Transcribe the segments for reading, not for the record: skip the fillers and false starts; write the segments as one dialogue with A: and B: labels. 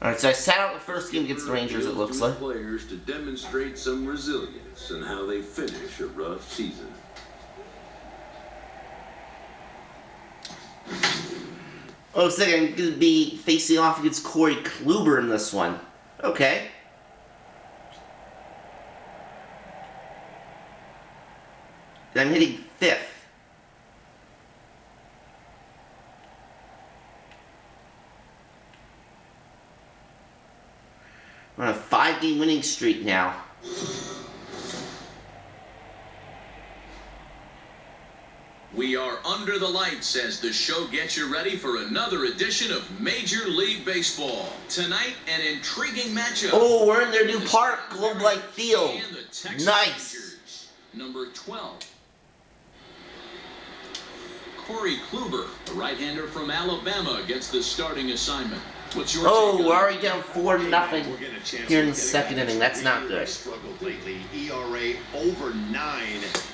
A: Alright, so I sat out the first game against the Rangers, it looks like.
B: Players to demonstrate some resilience and how they finish a rough season.
A: Looks like I'm going to be facing off against Corey Kluber in this one. Okay. I'm hitting 5th. We're on a 5-game winning streak now.
C: We are under the lights as the show gets you ready for another edition of Major League Baseball. Tonight, an intriguing matchup.
A: Oh, we're in their new park, Globe Life Field. Nice.
C: Rangers, number 12. Corey Kluber, a right-hander from Alabama, gets the starting assignment. What's your
A: Oh,
C: take
A: we're
C: on
A: already down 4-0 here in the second inning. That's not good.
D: Struggled lately. ERA over 9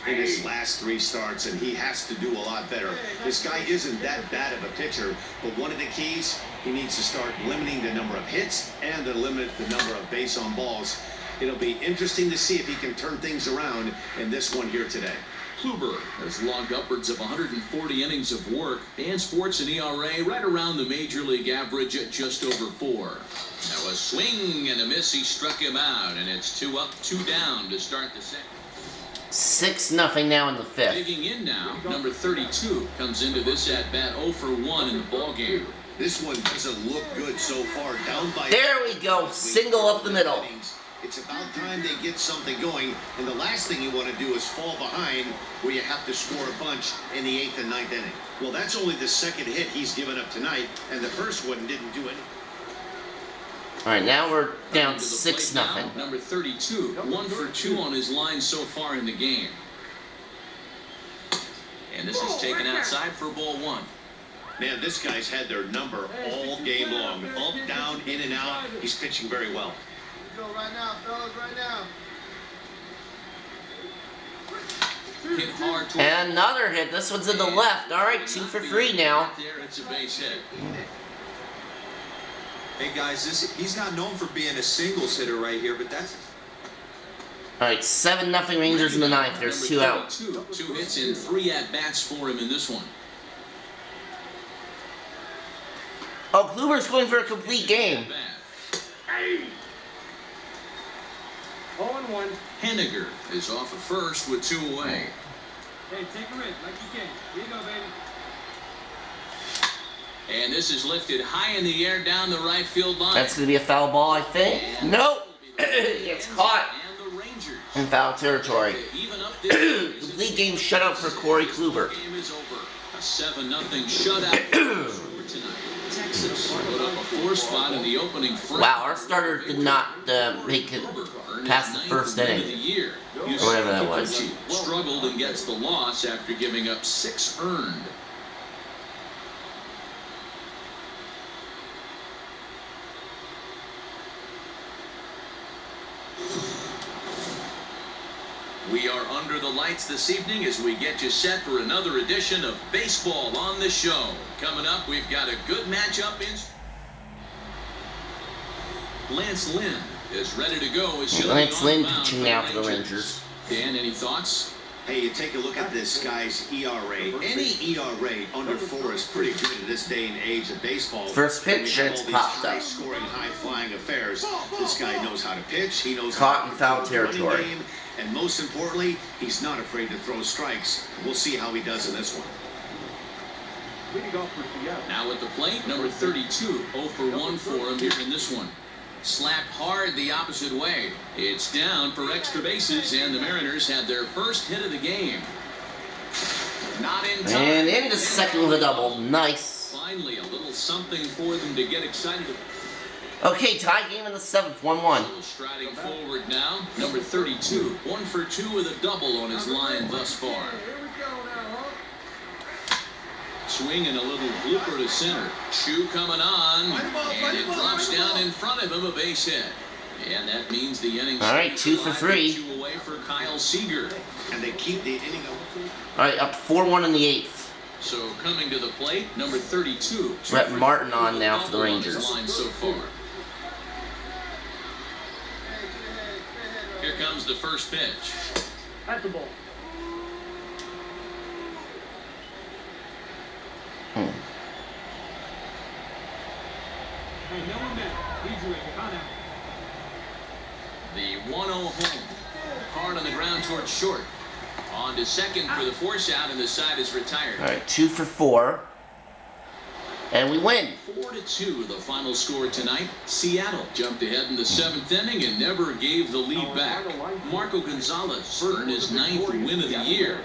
D: in his last 3 starts, and he has to do a lot better. This guy isn't that bad of a pitcher, but one of the keys, he needs to start limiting the number of hits and to limit the number of base on balls. It'll be interesting to see if he can turn things around in this one here today.
C: Kluber has logged upwards of 140 innings of work and sports an ERA right around the Major League average at just over 4. Now a swing and a miss, he struck him out, and it's 2 up, 2 down to start the second.
A: 6-0 now in the 5th.
C: Digging in now, number 32 comes into this at-bat 0 for 1 in the ballgame.
D: This one doesn't look good so far. Down by...
A: There we go, single up the middle.
D: It's about time they get something going, and the last thing you want to do is fall behind where you have to score a bunch in the 8th and 9th inning. Well, that's only the second hit he's given up tonight, and the first one didn't do anything.
A: Alright, now we're down 6-0.
C: Number 32, 1 for 2 on his line so far in the game. And this is taken outside for ball 1.
D: Man, this guy's had their number all game long. Up, down, in and out. He's pitching very well.
E: Go right now, fellas, right now.
C: Hit hard
A: And another hit. This one's in the left. Alright, 2 for 3 now.
C: There, it's a base hit.
F: Hey guys, he's not known for being a singles hitter right here, but that's...
A: Alright, 7-0 Rangers in the 9th. There's 2 out.
C: 2 hits and 3 at-bats for him in this one.
A: Oh, Kluber's going for a complete game.
E: Hey! 0-1.
C: Henniger is off at first with 2 away.
E: Hey, take a risk like you can. Here you go, baby.
C: And this is lifted high in the air down the right field line.
A: That's going to be a foul ball, I think. Nope. It's caught
C: And the Rangers
A: in foul territory.
C: even up this
A: Complete game shutout for Corey Kluber.
C: game is over. A 7-0 shutout for tonight. Texas put up a 4 spot in the opening frame.
A: Wow, our starter did not make it past the first inning. Or whatever that was.
C: Struggled and gets the loss after giving up 6 earned. We are under the lights this evening as we get you set for another edition of Baseball on the Show. Coming up, we've got a good matchup in... Lance Lynn is ready to go.
A: Lance Lynn pitching now for the Rangers.
C: Dan, any thoughts?
D: Hey, you take a look at this guy's ERA. Any ERA under 4 is pretty good in this day and age of baseball.
A: First pitch,
D: When we have
A: it's
D: all these
A: popped up.
D: high-scoring, high-flying affairs. This guy knows how to pitch. He knows
A: Caught
D: how to
A: in foul
D: control the running
A: territory.
D: game, and most importantly, he's not afraid to throw strikes. We'll see how he does in this one.
E: We can go for 3 out.
C: Now at the plate, number 32, 0 for 1 for him here in this one. Slapped hard the opposite way. It's down for extra bases, and the Mariners had their first hit of the game. Not in time.
A: And into second with a double. Nice.
C: Finally, a little something for them to get excited about.
A: Okay, tie game in the 7th, 1-1.
C: Striding forward now, number 32, 1 for 2 with a double on his line thus far.
E: Here we go now, huh?
C: Swing and a little blooper to center. Shoe coming on, and it drops down in front of him, a base hit. And that means the inning.
A: All right, 2 for 3.
C: 2 away for Kyle Seager.
D: And they keep the inning open.
A: All right, up 4-1 in the 8th.
C: So coming to the plate, number 32.
A: Brett Martin on now for the Rangers.
C: Line so far. Here comes the first pitch.
E: That's the ball. Hey, no one better. Lead you in. Come out.
C: The 1-0 home. Hard on the ground towards short. On to second for the force out, and the side is retired.
A: All right, 2 for 4. And we win.
C: 4-2, the final score tonight. Seattle jumped ahead in the 7th inning and never gave the lead back. Marco Gonzalez earned his 9th win of the year.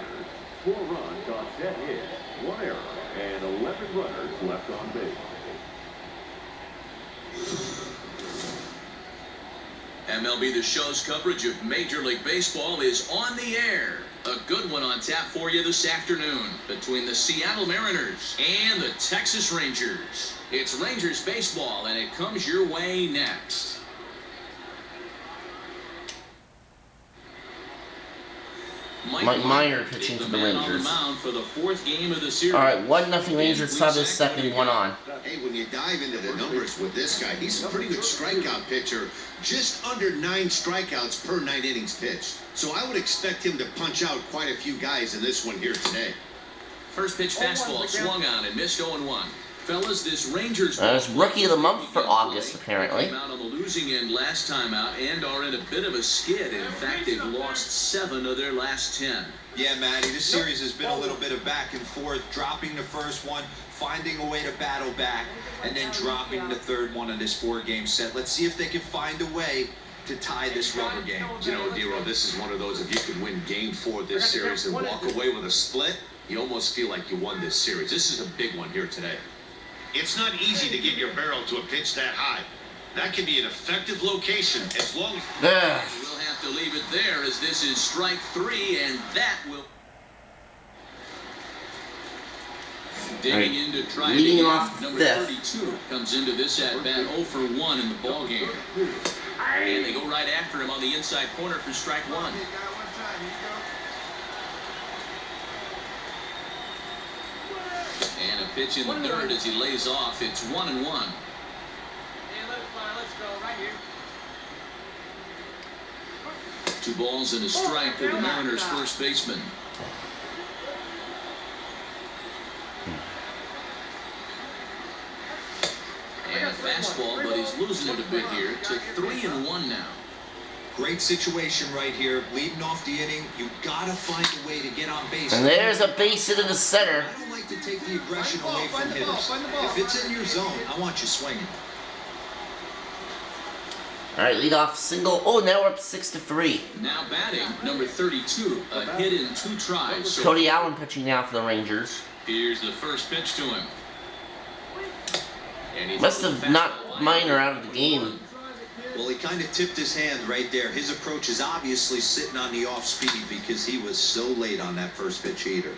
B: 4 runs on 10 hits, 1 error, and 11 runners left on base.
C: MLB The Show's coverage of Major League Baseball is on the air. A good one on tap for you this afternoon between the Seattle Mariners and the Texas Rangers. It's Rangers baseball, and it comes your way next.
A: Mike Minor pitching for the
C: man on the
A: Rangers.
C: mound for the 4th game of the series.
A: All right, 1-0 Rangers. Saw this second one on.
D: Hey, when you dive into the numbers with this guy, he's a pretty good strikeout pitcher. Just under 9 strikeouts per 9 innings pitched. So I would expect him to punch out quite a few guys in this one here today.
C: First pitch fastball swung on and missed 0-1. Fellas, this Rangers...
A: It's Rookie of the Month for August, apparently.
C: Came out on the losing end last time out and are in a bit of a skid. In fact, they've lost 7 of their last 10.
F: Yeah, Matty, this series has been a little bit of back and forth, dropping the first one, finding a way to battle back, and then dropping the third one in this 4-game set. Let's see if they can find a way to tie this rubber game.
D: You know, Dero, this is one of those, if you can win game 4 of this series and walk away with a split, you almost feel like you won this series. This is a big one here today. It's not easy to get your barrel to a pitch that high. That can be an effective location as long as...
C: We'll have to leave it there as this is strike 3, and that will... Digging in to try it
A: Leading
C: again.
A: off
C: Number
A: 5th.
C: 32 comes into this at-bat 0 for 1 in the ballgame. And they go right after him on the inside corner for strike 1. And a pitch in the dirt as he lays off. It's 1-1.
E: Hey, let's go right here.
C: 2 balls and a strike to the Mariners' first baseman. And a fastball, but he's losing it a bit here to 3-1 now.
F: Great situation right here. Leading off the inning, you gotta find a way to get on base.
A: And there's a base hit in the center.
F: I don't like to take the aggression away from hitters. If it's in your zone, I want you swinging.
A: All right, lead off single. Oh, now we're up 6-3.
C: Now batting, number 32, a hit in 2 tries. So
A: Cody Allen pitching now for the Rangers.
C: here's the first pitch to him. And he
A: Must
C: throws
A: have
C: the
A: knocked
C: fastball
A: Minor
C: line.
A: out of the game.
F: Well, he kind of tipped his hand right there. His approach is obviously sitting on the off speed because he was so late on that first pitch heater.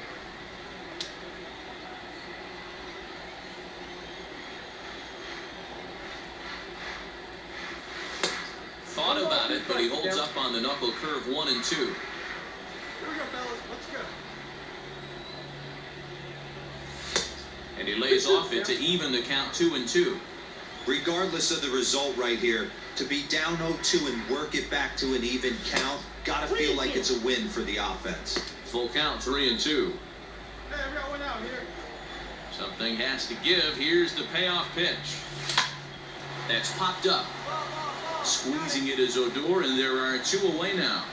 C: Thought about it, but he holds up on the knuckle curve 1 and 2.
E: Here we go, fellas. Let's go.
C: And he lays off it to even the count 2 and 2.
F: Regardless of the result right here, to be down 0-2 and work it back to an even count, gotta feel like it's a win for the offense.
C: Full count 3 and 2.
E: Hey, we got one out here.
C: Something has to give. Here's the payoff pitch. That's popped up. Squeezing it is Odor, and there are 2 away now.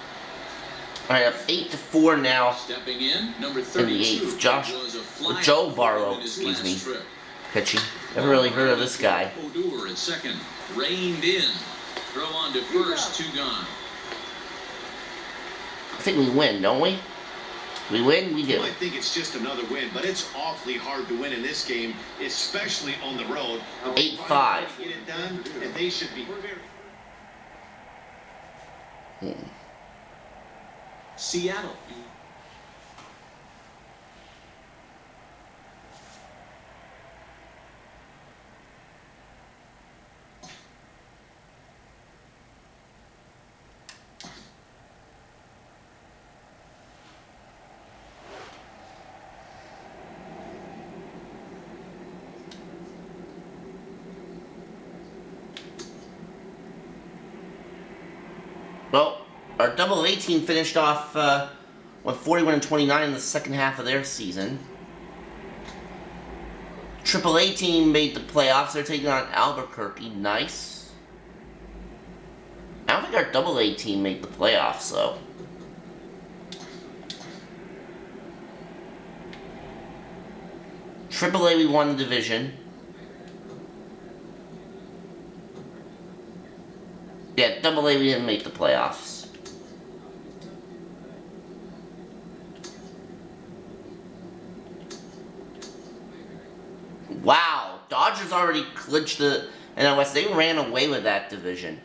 A: All right, up 8-4 now.
C: Stepping in, number
A: In the
C: 32.
A: 8th, Josh,
C: was a fly
A: Joe
C: ball
A: Barlow,
C: in his
A: excuse
C: last
A: me,
C: trip.
A: pitching. Never really heard of this guy.
C: Odor at second. Reined in. Throw on to first, 2 gone.
A: I think we win, don't we? We win, we
D: You
A: do.
D: might think it's just another win, but it's awfully hard to win in this game, especially on the road.
A: 8-5.
D: Get it done, and they should be...
C: Seattle.
A: Well, Our Double A team finished off with 41-29 in the second half of their season. Triple A team made the playoffs. They're taking on Albuquerque. Nice. I don't think our Double A team made the playoffs, though. Triple A, we won the division. Yeah, Double A, we didn't make the playoffs. Wow, Dodgers already clinched the NL West. They ran away with that division.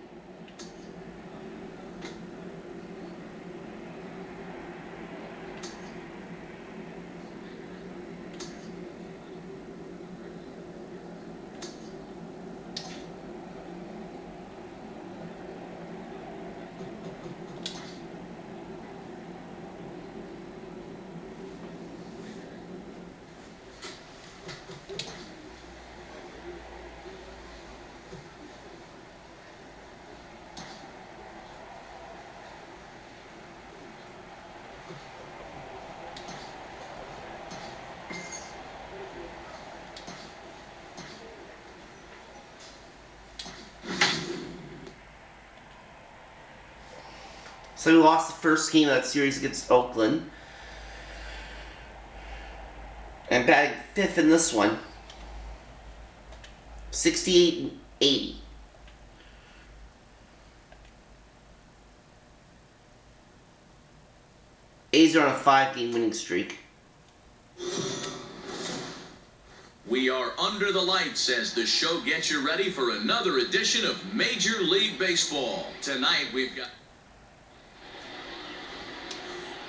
A: So we lost the first game of that series against Oakland. And batting 5th in this one. 68-80. A's are on a 5-game winning streak.
C: We are under the lights as the show gets you ready for another edition of Major League Baseball. Tonight we've got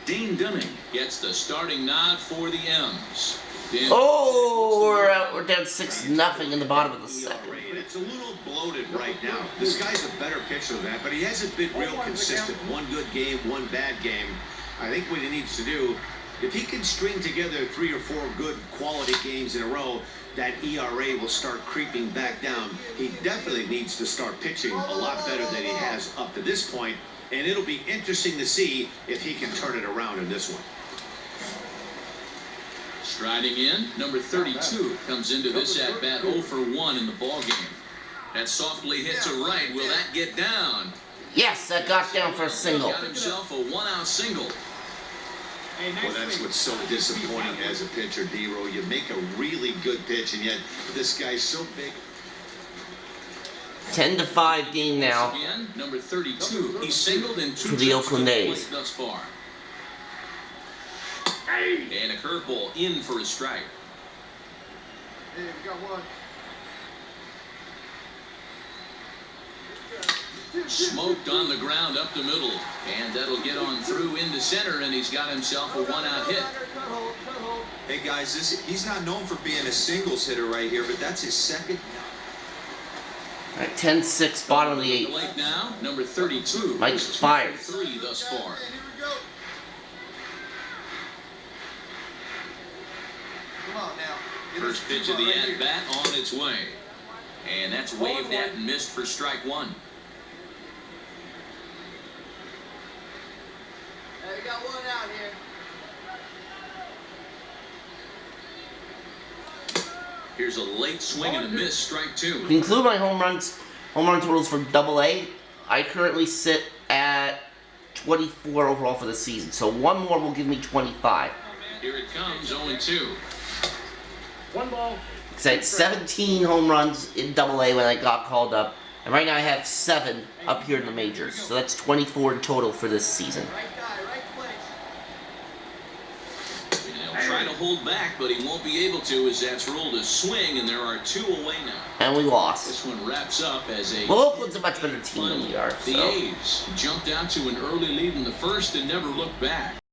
C: Dane Dunning gets the starting nod for the M's.
A: We're down 6-0 in the bottom of the second.
D: It's a little bloated right now. This guy's a better pitcher than that, but he hasn't been real consistent. One good game, one bad game. I think what he needs to do, if he can string together 3 or 4 good quality games in a row, that ERA will start creeping back down. He definitely needs to start pitching a lot better than he has up to this point, and it'll be interesting to see if he can turn it around in this one.
C: Striding in, number 32 comes into this at-bat 0 for 1 in the ballgame. That softly hit to right. Will that get down?
A: Yes, that got down for a single.
C: Got himself a 1-out single.
D: Well, that's what's so disappointing as a pitcher, D-Row. You make a really good pitch, and yet this guy's so big.
A: 10-5 game now.
C: Again, number 32. He's singled in 2
A: for the
C: trips
A: Oakland
C: to the
A: A's.
C: plate thus far. And a curveball in for a strike.
E: Hey, we got one.
C: Smoked on the ground up the middle. And that'll get on through into center, and he's got himself a 1-out hit.
F: Hey guys, he's not known for being a singles hitter right here, but that's his second.
A: All right, 10-6, bottom of the 8th.
C: Late now, number 32.
A: Mike
C: This is
A: fires.
C: 3 thus far.
E: Here we go. Come on now.
C: First pitch of the at-bat on its way. And that's waved at and missed for strike 1.
E: Hey, we got one out here.
C: Here's a late swing and a miss, strike 2.
A: To include my home run totals for Double A, I currently sit at 24 overall for the season. So one more will give me 25.
C: Here it comes, 0-2.
E: One ball.
A: Because I had 17 home runs in Double A when I got called up. And right now I have 7 up here in the majors. So that's 24 in total for this season.
E: Right guy, right place.
C: And he'll try to hold back, but he won't be able to as that's rolled a swing, and there are 2 away now.
A: And we lost.
C: This one wraps up as a...
A: Well, Oakland's a much better team than we are.
C: The
A: So.
C: A's jumped out to an early lead in the first and never looked back.